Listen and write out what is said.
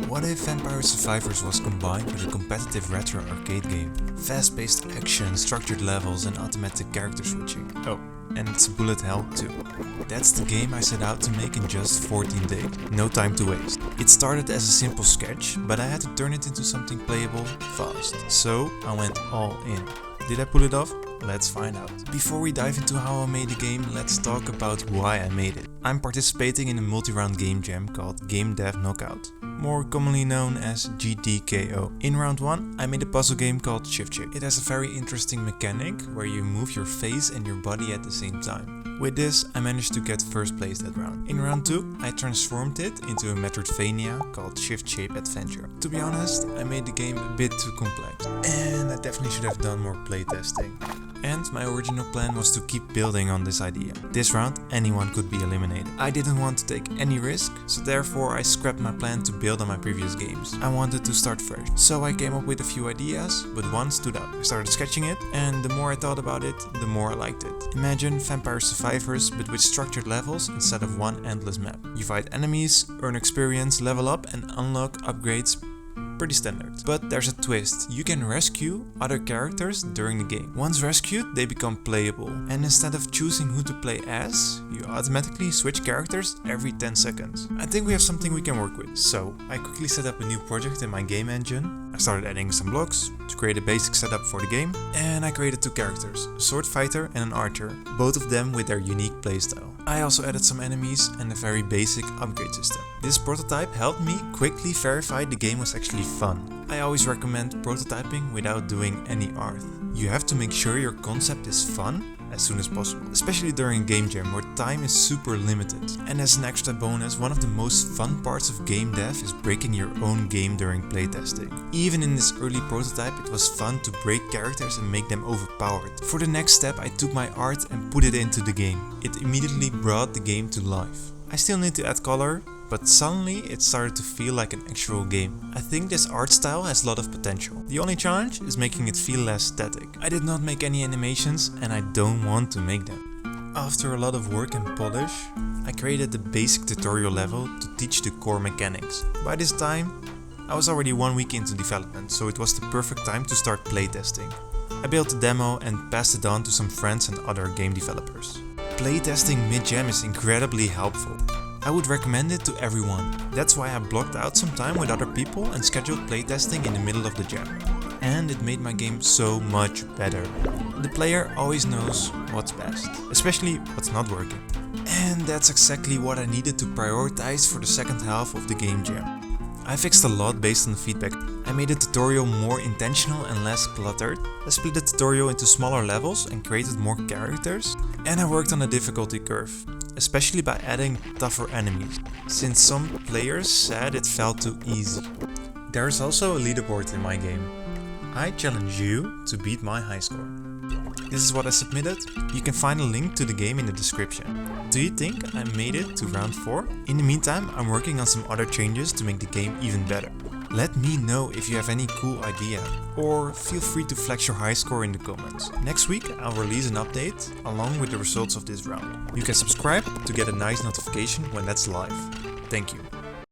What if Vampire Survivors was combined with a competitive retro arcade game? Fast-paced action, structured levels and automatic character switching. Oh, and it's bullet hell too. That's the game I set out to make in just 14 days. No time to waste. It started as a simple sketch, but I had to turn it into something playable fast. So I went all in. Did I pull it off? Let's find out. Before we dive into how I made the game, let's talk about why I made it. I'm participating in a multi-round game jam called Game Dev Knockout, more commonly known as GDKO. In round 1, I made a puzzle game called Shift Shape. It has a very interesting mechanic where you move your face and your body at the same time. With this, I managed to get first place that round. In round 2, I transformed it into a Metroidvania called Shift Shape Adventure. To be honest, I made the game a bit too complex, and I definitely should have done more playtesting. And my original plan was to keep building on this idea. This round, anyone could be eliminated. I didn't want to take any risk, so therefore I scrapped my plan to build on my previous games. I wanted to start fresh. So I came up with a few ideas, but one stood out. I started sketching it, and the more I thought about it, the more I liked it. Imagine Vampire Survivors, but with structured levels instead of one endless map. You fight enemies, earn experience, level up and unlock upgrades. Pretty standard. But there's a twist. You can rescue other characters during the game. Once rescued, they become playable. And instead of choosing who to play as, you automatically switch characters every 10 seconds. I think we have something we can work with. So I quickly set up a new project in my game engine. I started adding some blocks to create a basic setup for the game. And I created 2 characters, a sword fighter and an archer, both of them with their unique playstyle. I also added some enemies and a very basic upgrade system. This prototype helped me quickly verify the game was actually fun. I always recommend prototyping without doing any art. You have to make sure your concept is fun as soon as possible, especially during a game jam where time is super limited. And as an extra bonus, one of the most fun parts of game dev is breaking your own game during playtesting. Even in this early prototype, it was fun to break characters and make them overpowered. For the next step, I took my art and put it into the game. It immediately brought the game to life. I still need to add color, but suddenly it started to feel like an actual game. I think this art style has a lot of potential. The only challenge is making it feel less static. I did not make any animations and I don't want to make them. After a lot of work and polish, I created the basic tutorial level to teach the core mechanics. By this time, I was already 1 week into development, so it was the perfect time to start playtesting. I built a demo and passed it on to some friends and other game developers. Playtesting mid-jam is incredibly helpful. I would recommend it to everyone. That's why I blocked out some time with other people and scheduled playtesting in the middle of the jam. And it made my game so much better. The player always knows what's best, especially what's not working. And that's exactly what I needed to prioritize for the second half of the game jam. I fixed a lot based on the feedback. I made the tutorial more intentional and less cluttered. I split the tutorial into smaller levels and created more characters. And I worked on the difficulty curve, especially by adding tougher enemies, since some players said it felt too easy. There's also a leaderboard in my game. I challenge you to beat my high score. This is what I submitted. You can find a link to the game in the description. Do you think I made it to round 4? In the meantime, I'm working on some other changes to make the game even better. Let me know if you have any cool idea, or feel free to flex your high score in the comments. Next week I'll release an update along with the results of this round. You can subscribe to get a nice notification when that's live. Thank you.